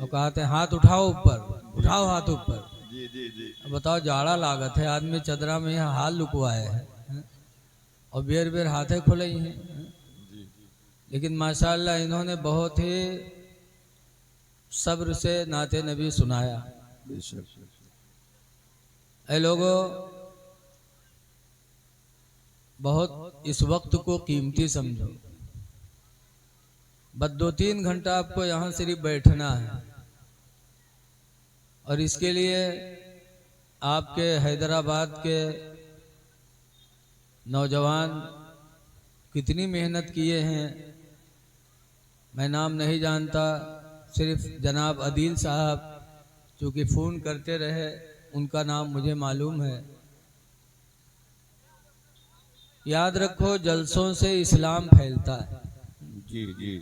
और कहते हैं हाथ उठाओ ऊपर, उठाओ हाथ ऊपर। जी जी जी। अब बताओ जाड़ा लागत है, आदमी चदरा में यहाँ हाथ लुकवाए हैं और बेर बेर हाथे खुले ही हैं। जी लेकिन माशाअल्लाह इन्होंने बहुत ही सब्र से नाते नबी सुनाया। बेशक। ऐ लोगों, बहुत इस वक्त को कीमती समझो। बस 2-3 घंटा आपको यहाँ सिर्फ बैठना है और इसके लिए आपके हैदराबाद के नौजवान कितनी मेहनत किए हैं मैं नाम नहीं जानता, सिर्फ जनाब अदील साहब चूँकि फ़ोन करते रहे उनका नाम मुझे मालूम है। याद रखो जलसों से इस्लाम फैलता है, जी जी।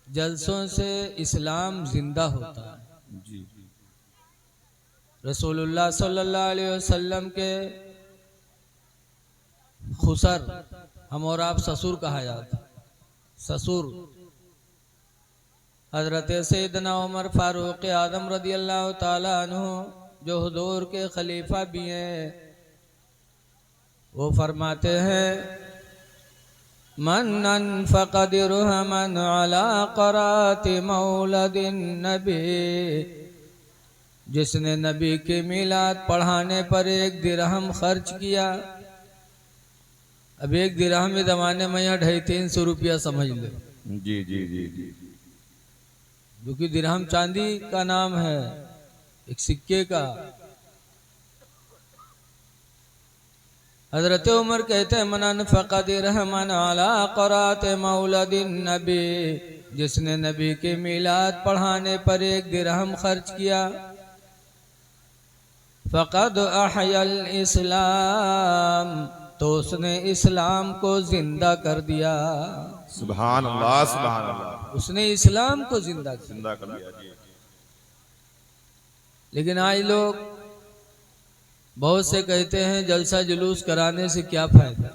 जलसों से इस्लाम जिंदा होता है। जी रसूलुल्लाह सल्लल्लाहु अलैहि वसल्लम के खुसर, हम और आप ससुर कहा जाता, ससुर हजरत सैयदना उमर फारूक आदम रदी अल्लाह ताला अन्हु जो हुजूर के खलीफा भी हैं, वो फरमाते हैं मन अनफ़क़ दिरहमन अला क़राति मौलदिन नबी, जिसने नबी के मिलाद पढ़ाने पर 1 दिरहम खर्च किया। अब 1 दिरहम इस ज़माने में यहाँ 250-300 रुपया समझ लो, जी जी जी जी। क्योंकि दिरहम चांदी का नाम है, एक सिक्के का। हजरत उमर कहते हैं मन अनफ़क़ दिरहमन अला क़राति मौलदिन नबी, जिसने नबी के मिलाद पढ़ाने पर 1 दिरहम खर्च किया। फ़क़द अहयल इस्लाम, तो उसने इस्लाम को जिंदा कर दिया। सुभान अल्लाह सुभान अल्लाह। उसने इस्लाम को जिंदा किया। जिंदा कर दिया जी। लेकिन आज लोग बहुत से कहते हैं जलसा जुलूस कराने से क्या फायदा।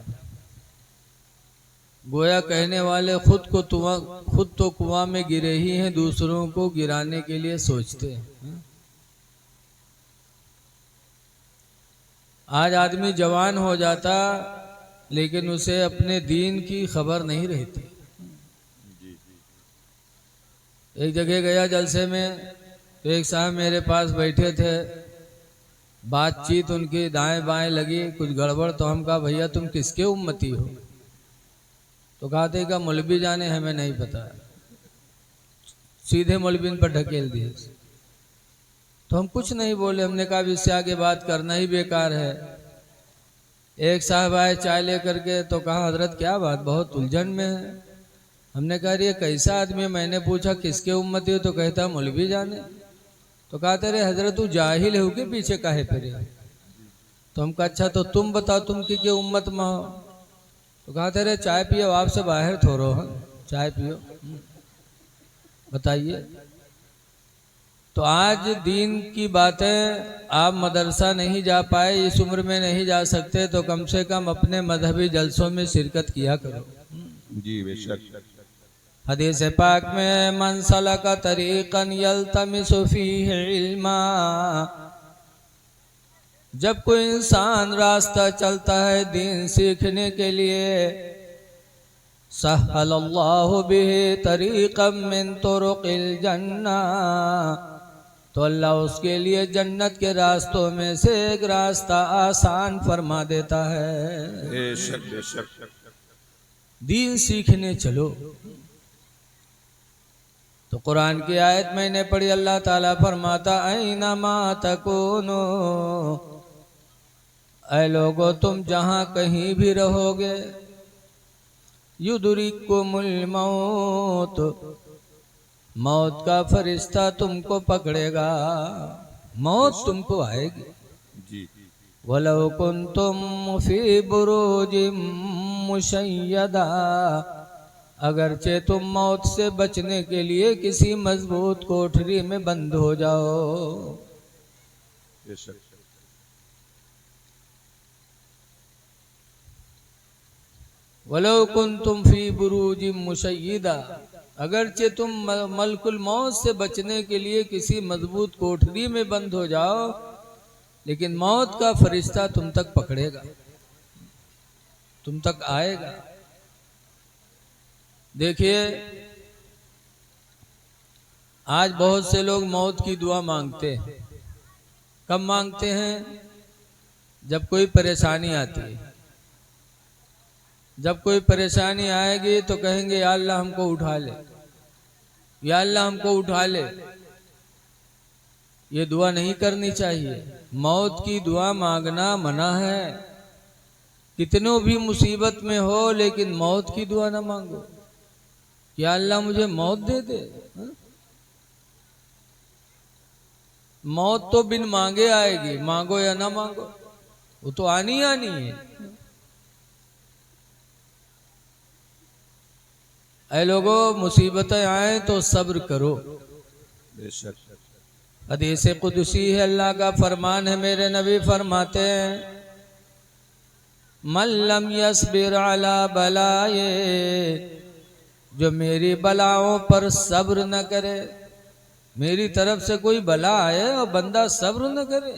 गोया कहने वाले खुद तो कुआं में गिरे ही हैं, दूसरों को गिराने के लिए सोचते हैं। आज आदमी जवान हो जाता लेकिन उसे अपने दीन की खबर नहीं रहती। एक जगह गया जलसे में, तो एक साहब मेरे पास बैठे थे, बातचीत उनकी दाएं बाएं लगी, कुछ गड़बड़। तो हम कहा भैया तुम किसके उम्मती हो? तो कहते का मौलवी जाने, हमें नहीं पता। सीधे मौलवी पर ढकेल दिए। तो हम कुछ नहीं बोले, हमने कहा इससे आगे बात करना ही बेकार है। एक साहब आए चाय लेकर के, तो कहा हजरत क्या बात, बहुत उलझन में है। हमने कहा ये कैसा आदमी है? मैंने पूछा किसके उम्मती हो? तो कहता मौलवी जाने। तो कहते रे हजरत तू जाहिल है के पीछे काहे फिरे? तो हम कहा अच्छा तो तुम बताओ तुम की उम्मत में हो? तो कहते रे चाय पियो, आपसे बाहर थोड़ो है, चाय पियो, बताइए। तो आज दीन की बातें, आप मदरसा नहीं जा पाए, इस उम्र में नहीं जा सकते, तो कम से कम अपने मजहबी जलसों में शिरकत किया करो। जी बेशक। हदीस पाक में मन सलक तरीक़न यल्तमिसु फीहि इल्मा, जब कोई इंसान रास्ता चलता है दीन सीखने के लिए, सहलल्लाहु बिही तरीक़म मिन तुरुक़िल जन्ना, तो अल्लाह उसके लिए जन्नत के रास्तों में से एक रास्ता आसान फरमा देता है। बेशक बेशक। दीन सीखने चलो। तो कुरान की आयत मैंने पढ़ी, अल्लाह ताला फरमाता ऐनमा तकूनो, ऐ लोगो तुम जहां कहीं भी रहोगे, युदरिकुमुल मौत, मौत का फरिश्ता तुमको पकड़ेगा, मौत तुमको आएगी। जी। वलौ कुन्तुम फी बुरूजिम मुशय्यदा, अगरचे तुम मौत से बचने के लिए किसी मजबूत कोठरी में बंद हो जाओ। बेशक। वलौ कुन्तुम फी बुरूजिम मुशय्यदा, अगरचे तुम मलकुल मौत से बचने के लिए किसी मजबूत कोठरी में बंद हो जाओ, लेकिन मौत का फरिश्ता तुम तक पकड़ेगा, तुम तक आएगा। देखिए, आज बहुत से लोग मौत की दुआ मांगते हैं। कब मांगते हैं? जब कोई परेशानी आती है। जब कोई परेशानी आएगी तो कहेंगे या अल्लाह हमको उठा ले, या अल्लाह हमको उठा ले। ये दुआ नहीं करनी चाहिए। मौत की दुआ मांगना मना है। कितनों भी मुसीबत में हो, लेकिन मौत की दुआ ना मांगो, या अल्लाह मुझे मौत दे दे। मौत तो बिन मांगे आएगी, मांगो या ना मांगो, वो तो आनी आनी है। ऐ लोगों, मुसीबतें आए तो सब्र करो। बेशक हदीस कुदसी है, अल्लाह का फरमान है, मेरे नबी फरमाते हैं, मल्लम यस्बिर अला बलाए, जो मेरी बलाओं पर सब्र न करे। मेरी तरफ से कोई बला आए और बंदा सब्र न करे।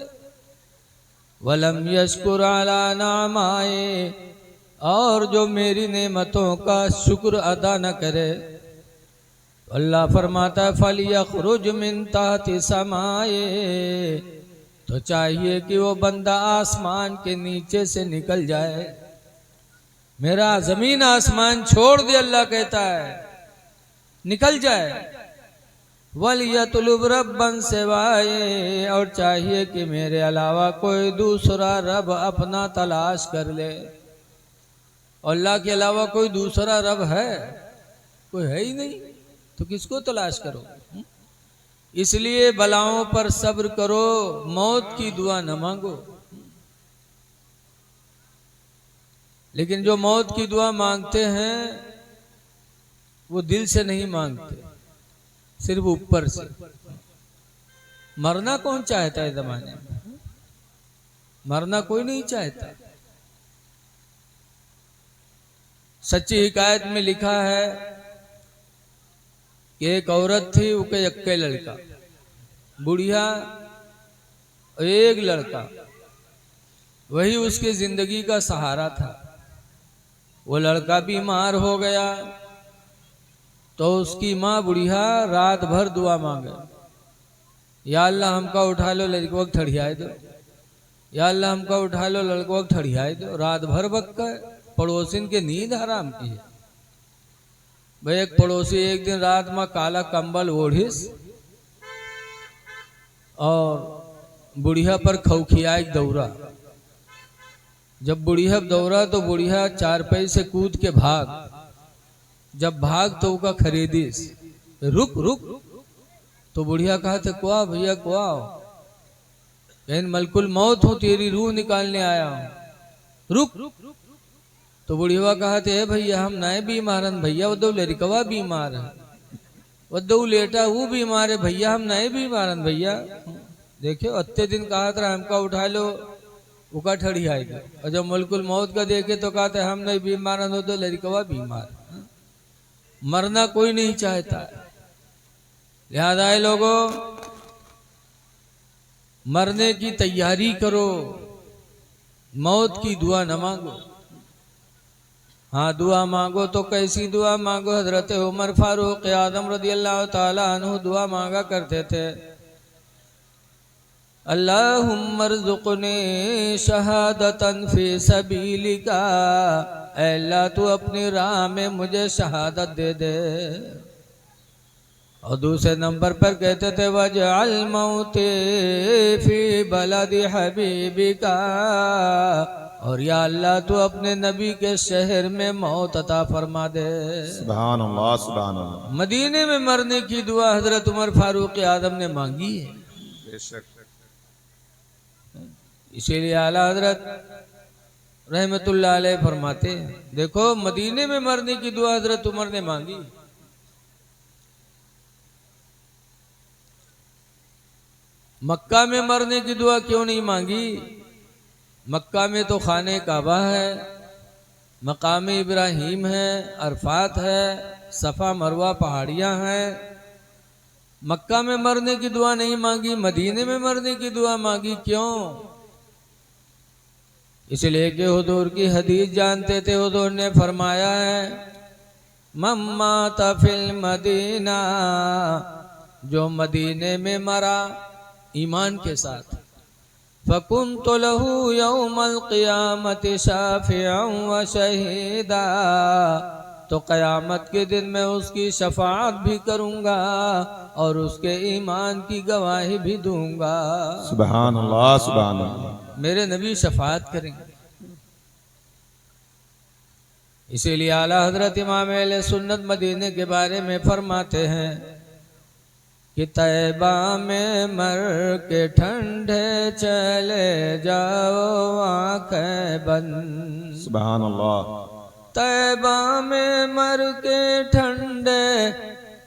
वलम यशकुर अला नामाए, और जो मेरी नेमतों का शुक्र अदा न करे, अल्लाह फरमाता है फलियखरुज मिन ताहति समाए, तो चाहिए कि वो बंदा आसमान के नीचे से निकल जाए। मेरा जमीन आसमान छोड़ दे, अल्लाह कहता है, निकल जाए। वलियतुलुब रब्बन सिवाए, और चाहिए कि मेरे अलावा कोई दूसरा रब अपना तलाश कर ले। अल्लाह के अलावा कोई दूसरा रब है? कोई है ही नहीं, तो किसको तलाश करो? इसलिए बलाओं पर सब्र करो, मौत की दुआ न मांगो। लेकिन जो मौत की दुआ मांगते हैं वो दिल से नहीं मांगते, सिर्फ ऊपर से। मरना कौन चाहता है जमाने में? मरना कोई नहीं चाहता। सच्ची हिकायत में लिखा है कि एक औरत थी, उसके इक्के लड़का, बुढ़िया और एक लड़का, वही उसकी जिंदगी का सहारा था। वो लड़का बीमार हो गया तो उसकी माँ बुढ़िया रात भर दुआ मांगे, या अल्लाह हमका उठा लो, लड़को को ठड़ियाए दो, या अल्लाह हमका उठा लो, लड़को को ठड़ियाए दो। रात भर बक्का पड़ोसिन के नींद हराम की है। भाई एक पड़ोसी एक दिन रात में काला कंबल ओढ़िस और बुढ़िया पर खौखिया एक दौरा। जब बुढ़िया दौरा तो बुढ़िया चारपाई से कूद के भाग। जब भाग तो उसका खरीदिस, रुक रुक। तो बुढ़िया कहा थे कुआ भैया कुआ, कहीं मलकुल मौत हो, तेरी रूह निकालने आया हूं, रुक। तो बुढ़िया कहा थे भैया हम नए बीमारन भैया, वो दो लड़कवा बीमार है, वो दो लेटा वो बीमार है भैया, हम नए बीमारन भैया। देखो अत्ते दिन कहा था हमका उठा लो, उका ठड़ी आएगी। और जब मलकुल मौत का देखे तो कहते हम नहीं बीमारन, हो तो लड़कवा बीमार। मरना कोई नहीं चाहता। याद आए लोगों, मरने की तैयारी करो, मौत की दुआ न मांगो। हाँ दुआ मांगो तो कैसी दुआ मांगो? हजरत उमर फारूक आजम रदियल्लाहु ताला अन्हु दुआ मांगा करते थे, अल्लाहुम्मा रज़ुक़नी शहादतन फी सबीलिका, अल्लाह तू अपनी राह में मुझे शहादत दे दे। और दूसरे नंबर पर कहते थे वजअल मौती फी बलदी हबीबिका, और या अल्लाह तू अपने नबी के शहर में मौत अता फरमा दे। सुभान अल्लाह, सुभान अल्लाह। मदीने में मरने की दुआ हजरत उमर फारूक आजम ने मांगी है। बेशक इसीलिए आला हजरत रहमतुल्लाह अलैह फरमाते हैं, देखो मदीने में मरने की दुआ हजरत उमर ने मांगी। मक्का में मरने की दुआ क्यों नहीं मांगी? मक्का में तो खाने काबा है, मकाम इब्राहीम है, अरफात है, सफ़ा मरवा पहाड़ियाँ हैं। मक्का में मरने की दुआ नहीं मांगी, मदीने में मरने की दुआ मांगी, क्यों? इसलिए कि हुजूर की हदीस जानते थे। हुजूर ने फरमाया है, मम्मा तफिल मदीना, जो मदीने में मरा ईमान के साथ, फकुन्तु लहू यौमल क़ियामति शाफ़िअन व शहीदा, तो क़यामत के दिन मैं उसकी शफाअत भी करूँगा और उसके ईमान की गवाही भी दूंगा। सुभान अल्लाह, सुभान अल्लाह। मेरे नबी शफाअत करेंगे। इसीलिए आला हजरत इमाम अहले सुन्नत मदीने के बारे में फरमाते हैं कि तैबा में मर के ठंडे चले जाओ आंखें बंद। सुभान अल्लाह। तैबा में मर के ठंडे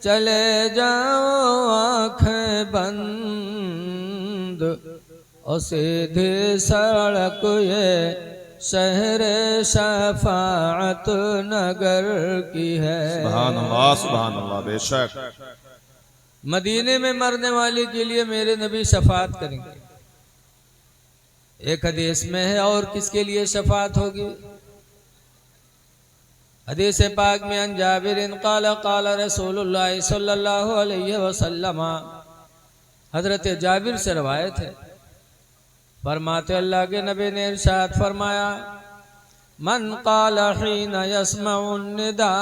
चले जाओ आंखें बंद, और सीधी सड़क ये शहर शफाअत नगर की है। सुभान अल्लाह, सुभान अल्लाह। बेशक मदीने में मरने वाले के लिए मेरे नबी शफाअत करेंगे। एक हदीस में है, और किसके लिए शफाअत होगी? हदीस पाक में अन जाबिर क़ाल क़ाल रसूलुल्लाह सल्लल्लाहु अलैहि वसल्लम, हजरत जाबिर से रवायत है, फरमाते अल्लाह के नबी ने इरशाद फरमाया, मन क़ाल हीन यस्मउ निदा,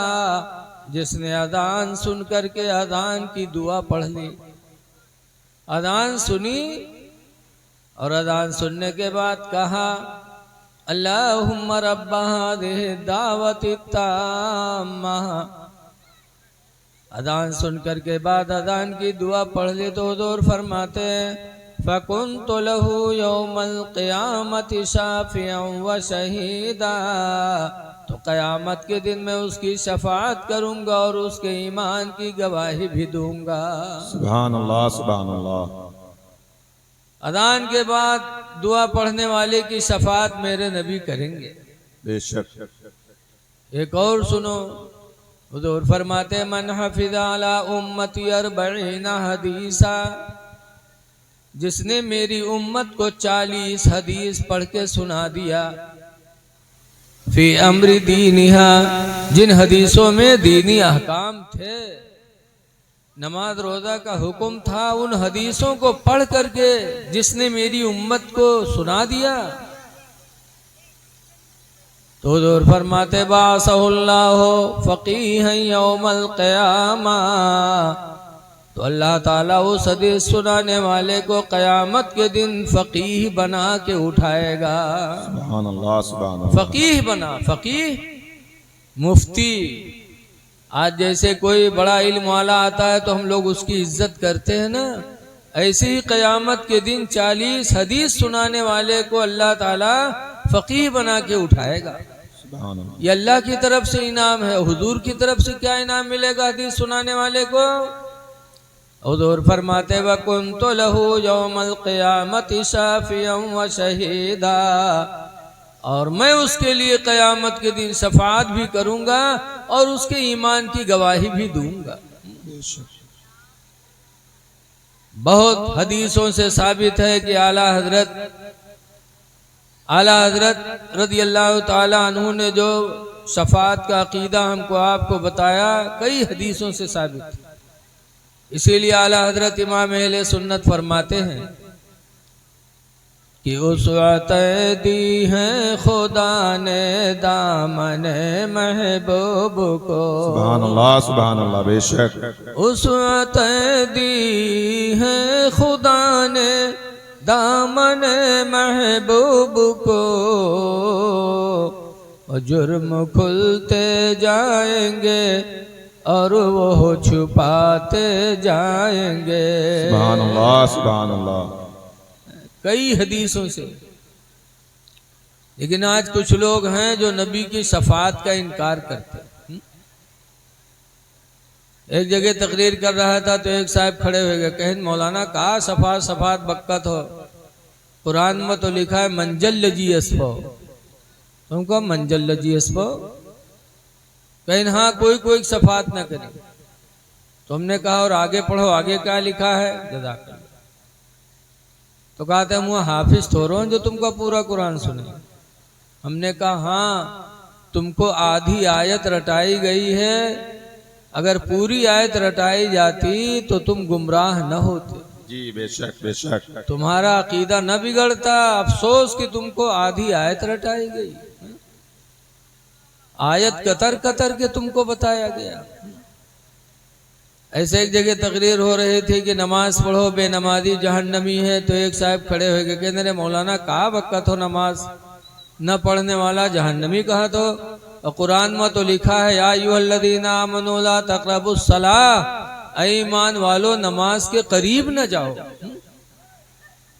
जिसने अजान सुन करके अजान की दुआ पढ़ ली। अजान सुनी और अजान सुनने के बाद कहा, अल्लाहुम्मा रब्बा हाज़िहि दावति ताम्मा। अजान सुनकर के बाद अजान की दुआ पढ़ ली तो हुज़ूर फरमाते हैं, फ़कुन्तु लहू यौमल क़ियामति शाफ़िअन व शहीदा, तो क़यामत के दिन मैं उसकी शफाअत करूँगा और उसके ईमान की गवाही भी दूंगा। सुभान अल्लाह, सुभान अल्लाह। अजान के बाद दुआ पढ़ने वाले की शफाअत मेरे नबी करेंगे। बेशक। एक और सुनो, हुज़ूर फरमाते, मन हफ़िज़ अला उम्मती अर्बईना हदीसा, जिसने मेरी उम्मत को 40 हदीस पढ़ के सुना दिया, फी अम्री दीनिहा, जिन हदीसों में दीनी अहकाम थे, नमाज रोज़ा का हुक्म था, उन हदीसों को पढ़ करके जिसने मेरी उम्मत को सुना दिया, तो हुज़ूर फरमाते, बासहुल्लाहु फ़क़ीहन यौमल क़ियामा, तो अल्लाह ताला उस हदीस सुनाने वाले को क़यामत के दिन फ़क़ीह बना के उठाएगा। सुभान अल्लाह, सुभान अल्लाह। फ़क़ीह बना, फ़क़ीह मुफ्ती। आज जैसे कोई बड़ा इल्म वाला आता है तो हम लोग उसकी इज्जत करते हैं ना, ऐसे ही क़यामत के दिन 40 हदीस सुनाने वाले को अल्लाह ताला फ़क़ीह बना के उठाएगा। सुभान अल्लाह। ये अल्लाह की तरफ से इनाम है। हुजूर की तरफ से क्या इनाम मिलेगा हदीस सुनाने वाले को? हुजूर फरमाते, वकुन्तु लहू यौमल क़ियामति शाफ़िअन व शहीदा, और मैं उसके लिए क़यामत के दिन शफाअत भी करूंगा और उसके ईमान की गवाही भी दूंगा। बहुत हदीसों से साबित है कि आला हजरत रज़ी अल्लाह ताला अन्हु ने जो शफाअत का अकीदा हमको आपको बताया, कई हदीसों से साबित है। इसीलिए आला हजरत इमाम अहले सुन्नत फरमाते हैं कि उसवत दी है खुदा ने दामने महबूब को। सुभान अल्लाह, सुभान अल्लाह। बेशक। उसवत दी है खुदा ने दामने महबूब को, जुर्म खुलते जाएंगे और वो छुपाते जाएंगे। सुभान अल्लाह, सुभान अल्लाह। कई हदीसों से। लेकिन आज कुछ लोग हैं जो नबी की शफाअत का इनकार करते हैं। एक जगह तकरीर कर रहा था तो एक साहब खड़े हुए गए, कहें मौलाना कहा शफाअत बक्कत हो, कुरान में तो लिखा है मंजल लजी असफो, तुमको मंजल लजीस पो कहीं हाँ कोई कोई सफात न करे। तुमने कहा और आगे पढ़ो, आगे क्या लिखा है? जज़ाकल्लाह। तो कहते हम वहाँ हाफिज थोड़ो हैं जो तुमको पूरा कुरान सुने। हमने कहा हाँ, तुमको आधी आयत रटाई गई है, अगर पूरी आयत रटाई जाती तो तुम गुमराह न होते। जी बेशक बेशक। तुम्हारा अकीदा न बिगड़ता। अफसोस कि तुमको आधी आयत रटाई गई। आयत कतर कतर के तुमको बताया गया। ऐसे एक जगह तकरीर हो रही थी कि नमाज पढ़ो, बेनमाजी जहन्नमी है। तो एक साहब खड़े हो गए, कहते रहे मौलाना कहा वक़्त हो नमाज न पढ़ने वाला जहन्नमी कहा। तो और कुरान में तो लिखा है या अय्युहल्लज़ीना आमनू ला तक़रबुस सलाह, ऐ ईमान वालो नमाज के करीब न जाओ।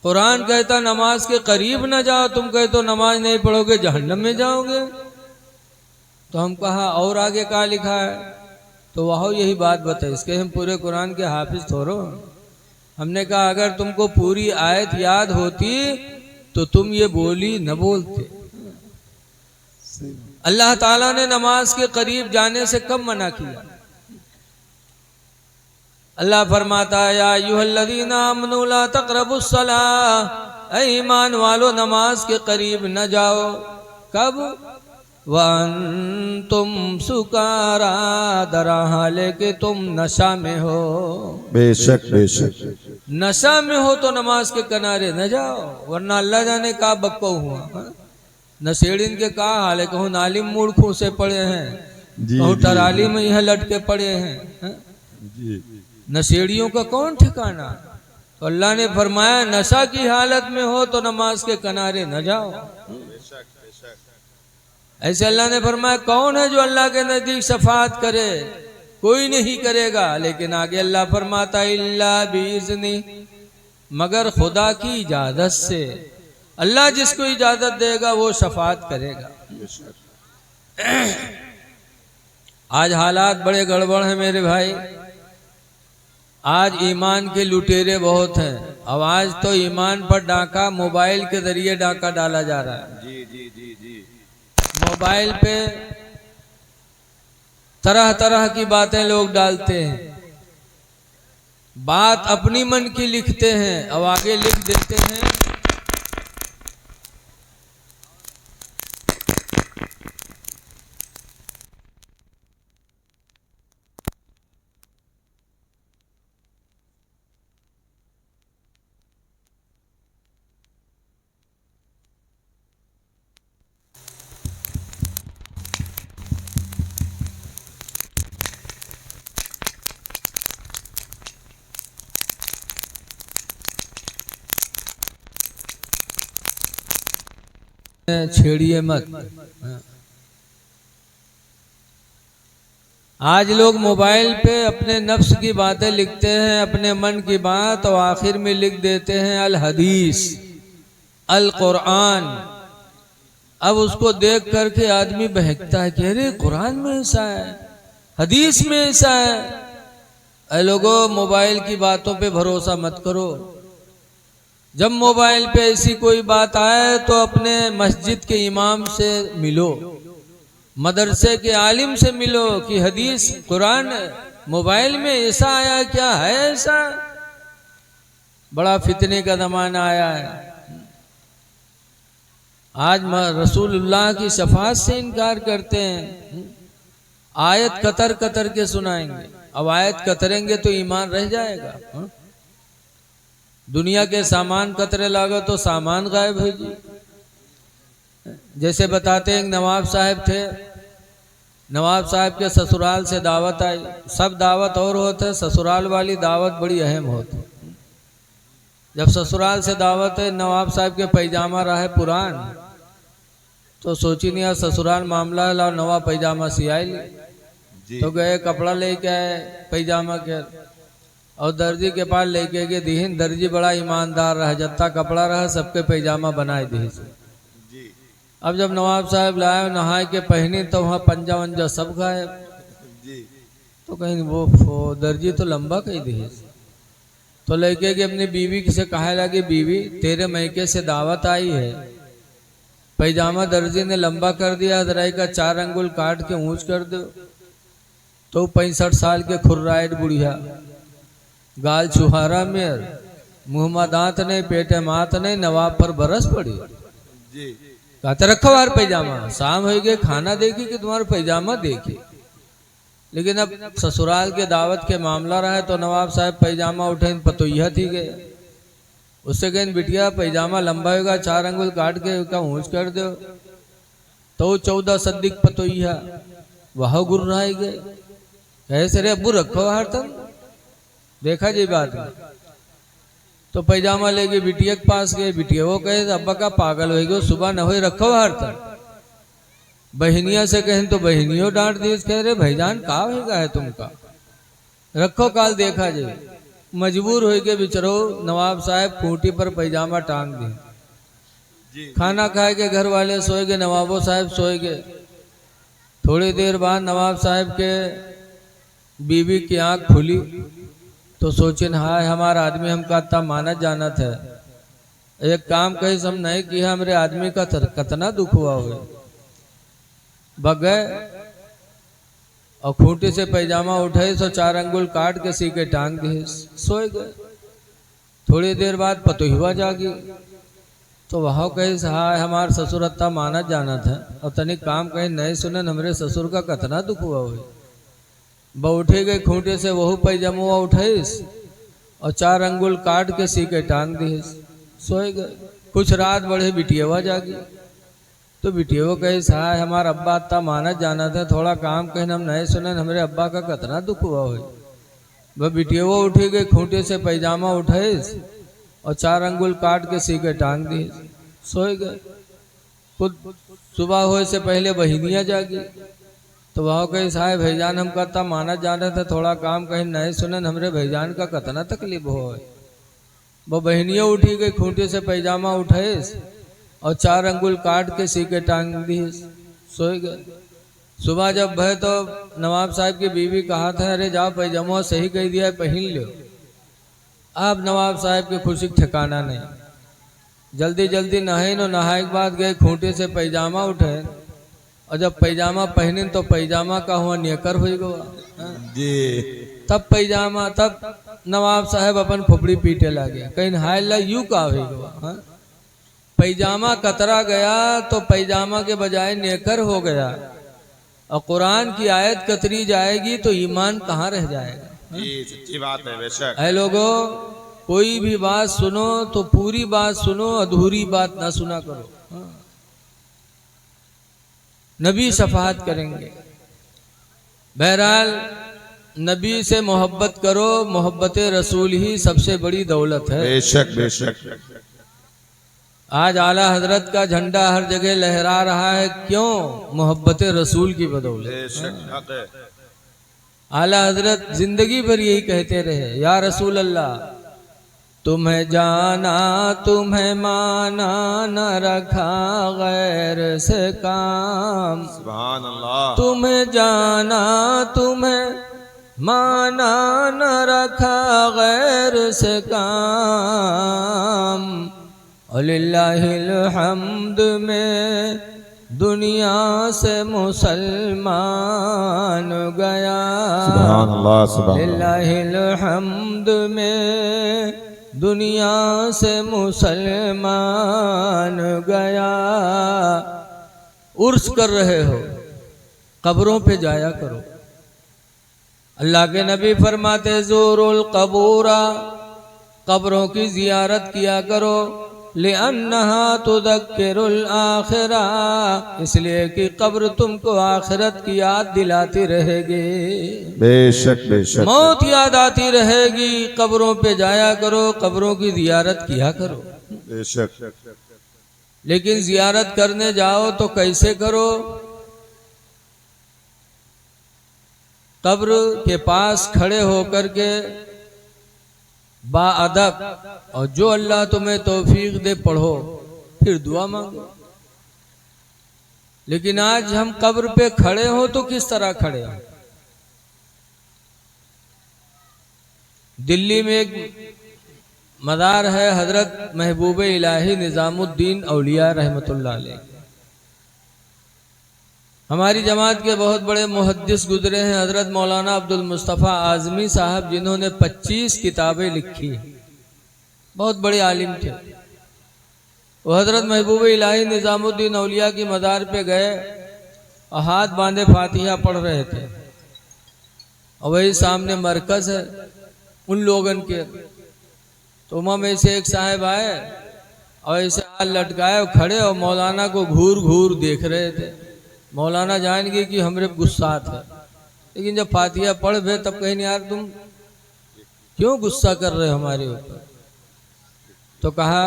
कुरान कहता नमाज के करीब न जाओ, तुम कहते हो नमाज नहीं पढ़ोगे जहन्नम में जाओगे। तो हम कहा और आगे क्या लिखा है? तो वह यही बात बताई। इसके हम पूरे कुरान के हाफिज थोड़ो। हमने कहा अगर तुमको पूरी आयत याद होती तो तुम ये बोली न बोलते। अल्लाह ताला ने नमाज के करीब जाने से कब मना किया? अल्लाह फरमाता है या अय्युहल्लज़ीना आमनू ला तक़रबुस सलाह, ऐ ईमान वालो नमाज के करीब न जाओ। कब? वअंतुम सुकारा, दरा हाले कि तुम नशा में हो। बेशक बेशक। नशा में हो तो नमाज के किनारे न जाओ, वरना अल्लाह जाने का बक्को हुआ। नशेड़िन के का हाल है, कहूँ नालिम मूर्खों से पड़े हैं, कहूँ टराली में यह लटके पड़े हैं। नशेड़ियों का कौन ठिकाना? तो अल्लाह ने फरमाया नशा की हालत में हो तो नमाज के किनारे न जाओ। ऐसे अल्लाह ने फरमाया कौन है जो अल्लाह के नजदीक शफाअत करे? कोई नहीं करेगा। लेकिन आगे अल्लाह फरमाता इल्ला बिइज़्नी, मगर खुदा की इजाजत से। अल्लाह जिसको इजाजत देगा वो शफाअत करेगा। आज हालात बड़े गड़बड़ हैं मेरे भाई। आज ईमान के लुटेरे बहुत हैं। अब आज तो ईमान पर डाका मोबाइल के जरिए डाका डाला जा रहा है। जी जी जी जी। मोबाइल पे तरह तरह की बातें लोग डालते हैं। बात अपनी मन की लिखते हैं और आगे लिख देते हैं छेड़िए मत। आज लोग मोबाइल पे अपने नफ्स की बातें लिखते हैं, अपने मन की बात, और आखिर में लिख देते हैं अल हदीस, अल कुरान। अब उसको देख करके आदमी बहकता है कि अरे कुरान में ऐसा है, हदीस में ऐसा है। ऐ लोगों, मोबाइल की बातों पे भरोसा मत करो। जब मोबाइल पे ऐसी कोई बात आए तो अपने मस्जिद के इमाम से मिलो, मदरसे के आलिम से मिलो कि हदीस कुरान मोबाइल में ऐसा आया, क्या है ऐसा? बड़ा फितने का जमाना आया है। आज रसूलुल्लाह की शफाअत से इनकार करते हैं। आयत कतर कतर के सुनाएंगे। अब आयत कतरेंगे तो ईमान रह जाएगा। दुनिया के सामान कतरे लागो तो सामान गायब है जी। जैसे बताते हैं नवाब साहब थे, नवाब साहब के ससुराल से दावत आई। सब दावत और होते, ससुराल वाली दावत बड़ी अहम होती। जब ससुराल से दावत है, नवाब साहब के पैजामा रहा पुरान, तो सोची नहीं यार ससुराल मामला है, लाओ नवा पैजामा सियाई ली। तो गए कपड़ा लेके आए पैजामा के, और दर्जी के पास लेके गए दीहिन। दर्जी बड़ा ईमानदार रहा, जत्ता कपड़ा रहा सबके पैजामा बनाए दी। अब जब नवाब साहब लाए नहाए के पहनी तो वहाँ पंजा वंजा सब गायब। तो कहीं वो दर्जी तो लंबा कही दी। तो लेके गए अपनी बीवी से कहा लगे बीवी तेरे मैके से दावत आई है, पैजामा दर्जी ने लंबा कर दिया, हजराई का 4 अंगुल काट के ऊंच कर दो, तो 65 साल के खुर्राइट बुढ़िया, गाल छुहारा मेर, मुंह में दांत नहीं, पेटे मात नहीं, नवाब पर बरस पड़ी। जी कहते रखो यार पैजामा, शाम हो गए, खाना देखी कि तुम्हारा पैजामा देखी। लेकिन अब ससुराल के दावत के मामला रहा है तो नवाब साहब पैजामा उठे पतोइया थी गए। उससे कहें बिटिया पैजामा लंबा होगा, 4 अंगुल काट के उसका ऊंच कर दो, तो 14 सद्दिक पतोइया वह गुर्राए गए। कैसे रे अब्बू रखो हर तक, देखा जी बात में। तो पैजामा लेके बिटिया के पास गए, बिटिया वो कहे अब्बा का पागल हो गए, सुबह न हो रखो हर तक। बहनिया से कहें तो बहनियों डांट दी, कह रहे भाईजान का होगा है तुमका, रखो काल देखा जाए। मजबूर हो गए बिचरो, नवाब साहब खूंटी पर पैजामा टांग दिए। खाना खाए के घर वाले सोए गए, नवाबो साहब सोए गए। थोड़ी देर बाद नवाब साहब के बीवी की आंख खुली तो सोचिन हाय हमारा आदमी हमका इतना माना जाना था, एक काम कही हम नहीं किया, हमारे आदमी का कितना दुख हुआ हुए। भग गए और खूंटी से पैजामा उठाए, तो 4 अंगुल काट के सी के टांग दिए, सोए गए। थोड़ी देर बाद पतोहिवा जागी तो वह कहे हाय हमार ससुर अत्ता माना जाना था, और तनिक काम कहीं नहीं सुने, हमारे ससुर का कितना दुख हुआ हुए। ब उठे गए खूंटे से, वह पैजामा उठाइस और 4 अंगुल काट के सी के टांग दिए, सोए गए। कुछ रात बढ़े बिटियावा जागी तो बिटिया कहे हाय हमारा अब्बा इतना माना जाना था, थोड़ा काम कहीं हम नहीं सुने, हमारे अब्बा का कितना दुख हुआ हुई। वह बिटिया उठी गई, खूंटे से पैजामा उठाए और 4 अंगुल काट के सी के टांग दिए, सोए गए। खुद सुबह होए से पहले बहनिया जागी तो वह कहे हाय भाईजान हम इतना माना जाना था, थोड़ा काम कहीं नहीं सुने, हमारे भाईजान का कितना तकलीफ हो। वह बहनिया उठी गई, खूंटे से पैजामा उठाए और 4 अंगुल काट के सी के टांग दिए, सोए गए। सुबह जब भय तो नवाब साहब की बीवी कहा था अरे जाओ पैजामा सही कह दिया है पहन लो। अब नवाब साहब के खुशी ठिकाना नहीं, जल्दी जल्दी नहाए नो, नहाए के बाद गए खूंटे से पैजामा उठे, और जब पैजामा पहने तो पैजामा का हुआ नेकर हो गया जी। तब पैजामा, तब नवाब साहब अपन फुफड़ी पीटे लगे, कहीं हाय ला यू का हो गया। पैजामा कतरा गया तो पैजामा के बजाय नेकर हो गया, और कुरान की आयत कतरी जाएगी तो ईमान कहाँ रह जाएगा। जी सच्ची बात है बेशक। ऐ लोगों, कोई भी बात सुनो तो पूरी बात सुनो, अधूरी बात ना सुना करो। नबी शफाअत करेंगे। बहरहाल नबी से मोहब्बत करो, मोहब्बत रसूल ही सबसे बड़ी दौलत है। बेशक बेशक। आज आला हजरत का झंडा हर जगह लहरा रहा है, क्यों? मोहब्बत रसूल की बदौलत। बेशक हक है। आला हजरत जिंदगी भर यही कहते रहे, या रसूल अल्लाह तुम्हें जाना तुम्हें माना, न रखा गैर से काम। सुभान अल्लाह। तुम्हें जाना तुम्हें माना, न रखा गैर से काम। अलिल्लाहिल हम्द में दुनिया से मुसलमान गया। सुभान अल्लाह सुभान अल्लाह। अलिल्लाहिल हम्द में दुनिया से मुसलमान गया। उर्स कर रहे हो, कब्रों पे जाया करो। अल्लाह के नबी फरमाते ज़ूरुल कबूरा, कब्रों की जियारत किया करो। लिअन्नहा तुदक्किरुल आखिरा, इसलिए कि कब्र तुमको आखिरत की याद दिलाती रहेगी। बेशक बेशक। मौत याद आती रहेगी। कब्रों पे जाया करो, कब्रों की जियारत किया करो। बेशक। लेकिन जियारत करने जाओ तो कैसे करो? कब्र के पास खड़े होकर के बाअदब, और जो अल्लाह तुम्हें तौफीक दे पढ़ो, फिर दुआ मांगो। लेकिन आज हम कब्र पे खड़े हो तो किस तरह खड़े हो? दिल्ली में एक मज़ार है, हजरत महबूब इलाही निजामुद्दीन औलिया रहमतुल्लाह अलैह। हमारी जमात के बहुत बड़े मुहद्दिस गुजरे हैं हजरत मौलाना अब्दुल मुस्तफ़ा आज़मी साहब, जिन्होंने 25 किताबें लिखी। बहुत बड़े आलिम थे वो। हजरत महबूब इलाही निज़ामुद्दीन औलिया की मज़ार पे गए और हाथ बांधे फातिहा पढ़ रहे थे, और वही सामने मरकज है उन लोगन के। तो उमा में से एक साहब आए और ऐसे हाथ लटकाए और खड़े और मौलाना को घूर घूर देख रहे थे। मौलाना जान गए कि हमरे गुस्सा थे, लेकिन जब फातिहा पढ़ गए तब कहीं यार तुम क्यों गुस्सा कर रहे हो हमारे ऊपर? तो कहा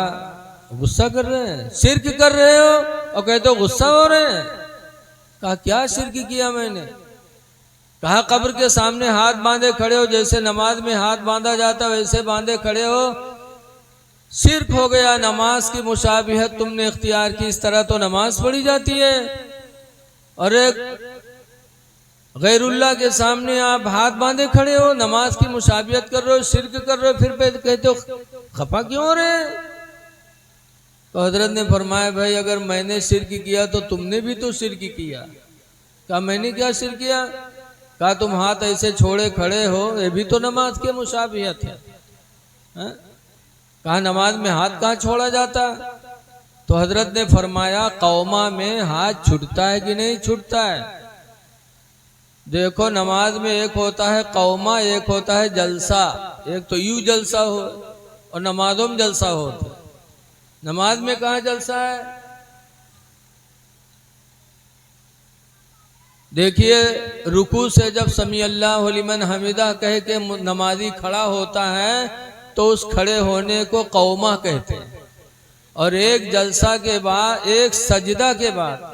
गुस्सा कर रहे हैं, शिर्क कर रहे हो, और कहते हो गुस्सा हो रहे हैं। कहा क्या शिर्क किया मैंने? कहा कब्र के सामने हाथ बांधे खड़े हो, जैसे नमाज में हाथ बांधा जाता वैसे बांधे खड़े हो, शिर्क हो गया। नमाज की मुशाबिहत तुमने इख्तियार की, इस तरह तो नमाज पढ़ी जाती है। और एक गैरुल्लाह के सामने आप हाथ बांधे खड़े हो, नमाज की मुशाबिहत कर रहे हो, शिर्क कर रहे हो, फिर कहते हो खफा क्यों हो रहे हैं? तो हजरत ने फरमाया भाई अगर मैंने शिर्क किया तो तुमने भी तो शिर्क किया। कहा मैंने क्या शिर्क किया? कहा तुम हाथ ऐसे छोड़े खड़े हो, ये भी तो नमाज के मुशाबिहत है। कहा नमाज में हाथ कहाँ छोड़ा जाता? तो हजरत ने फरमाया कौमा में हाथ छूटता है कि नहीं छूटता है? देखो नमाज में एक होता है कौमा, एक होता है जलसा। एक तो यूं जलसा हो और नमाजों में जलसा हो। नमाज में कहाँ जलसा है? देखिए रुकू से जब समी अल्लाहु लिमन हमिदा कह के नमाजी खड़ा होता है तो उस खड़े होने को कौमा कहते हैं। और एक जलसा के बाद, एक सजदा के बाद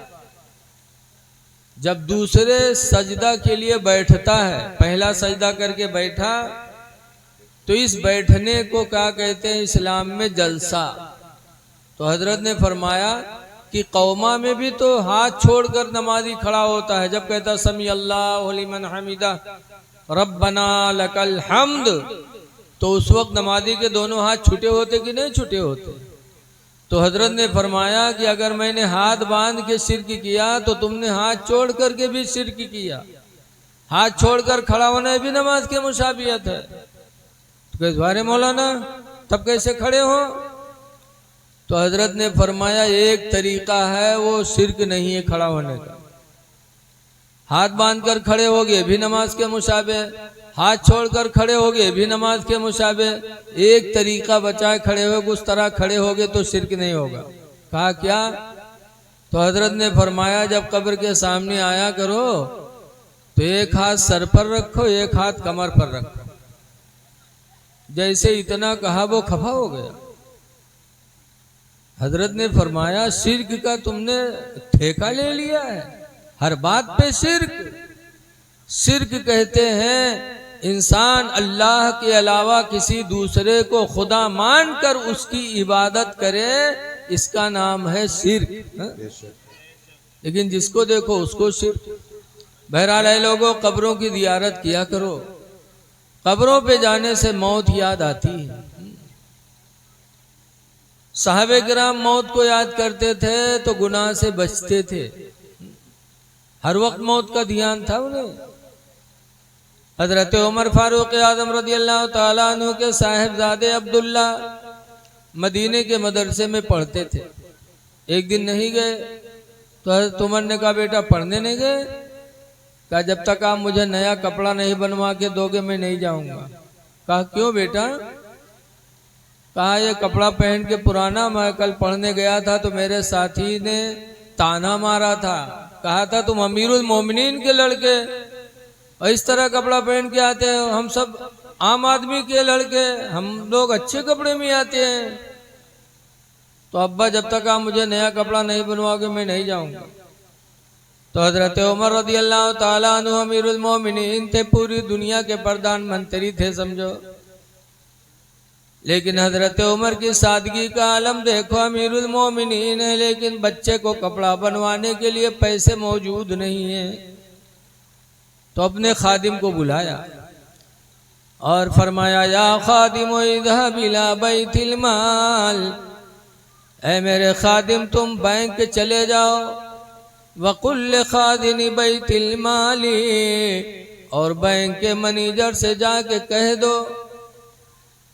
जब दूसरे सजदा के लिए बैठता है, पहला सजदा करके बैठा, तो इस बैठने को क्या कहते हैं इस्लाम में? जलसा। तो हजरत ने फरमाया कि कौमा में भी तो हाथ छोड़कर नमाजी खड़ा होता है। जब कहता समी अल्लाहु लिमन हमिदा रब्बना लकल हम्द, तो उस वक्त नमाजी के दोनों हाथ छूटे होते कि नहीं छूटे होते? तो हजरत ने फरमाया कि अगर मैंने हाथ बांध के शिर्क किया तो तुमने हाथ छोड़ करके भी शिर्क किया। हाथ छोड़कर खड़ा होना भी नमाज के मुशाबियत है। तो कैसे बारे मौलाना तब कैसे खड़े हो? तो हजरत ने फरमाया एक तरीका है, वो शिर्क नहीं है खड़ा होने का। हाथ बांधकर खड़े होगे भी नमाज के मुशाबे, हाथ छोड़कर खड़े होगे भी नमाज के मुशाबे। एक तरीका बचाए खड़े हो, उस तरह खड़े होगे तो शिर्क नहीं होगा। कहा क्या? तो हजरत ने फरमाया जब कब्र के सामने आया करो तो एक हाथ सर पर रखो, एक हाथ कमर पर रखो। जैसे इतना कहा वो खफा हो गया। हजरत ने फरमाया शिर्क का तुमने ठेका ले लिया है, हर बात पे शिर्क। शिर्क कहते हैं इंसान अल्लाह के अलावा किसी दूसरे को खुदा मानकर उसकी इबादत करे, इसका नाम है शिर्क। लेकिन जिसको देखो उसको शिर्क। बहरहाल है लोगों, कब्रों की जियारत किया करो। कब्रों पे जाने से मौत याद आती है। साहबे किराम मौत को याद करते थे तो गुनाह से बचते थे। हर वक्त मौत का ध्यान था उन्हें। हजरत उमर फारूक आजम रज़ी अल्लाह ताला अन्हु के साहिबजादे अब्दुल्ला मदीने के मदरसे में पढ़ते थे। एक दिन नहीं गए तो हजरत उमर ने कहा बेटा पढ़ने नहीं गए? कहा जब तक आप मुझे नया कपड़ा नहीं बनवा के दोगे मैं नहीं जाऊंगा। कहा क्यों बेटा? कहा ये कपड़ा पहन के पुराना, मैं कल पढ़ने गया था तो मेरे साथी ने ताना मारा था, कहा था तुम अमीरुल मोमिनीन के लड़के और इस तरह कपड़ा पहन के आते हैं। हम सब आम आदमी के लड़के, हम लोग अच्छे कपड़े में आते हैं। तो अब्बा जब तक आप मुझे नया कपड़ा नहीं बनवाओगे मैं नहीं जाऊंगा। तो हजरत उमर रज़ी अल्लाह ताला अन्हु अमीरुल मोमिनीन थे, पूरी दुनिया के प्रधानमंत्री थे समझो। लेकिन हजरत उमर की सादगी का आलम देखो, अमीरुल मोमिनीन है लेकिन बच्चे को कपड़ा बनवाने के लिए पैसे मौजूद नहीं है। तो अपने खादिम को बुलाया और फरमाया या खादिम इज़हब इला बैतिल माल, ऐ मेरे खादिम तुम बैंक चले जाओ वकुल्ल खादिन बैतिल माली, और बैंक के मैनेजर से जाके कह दो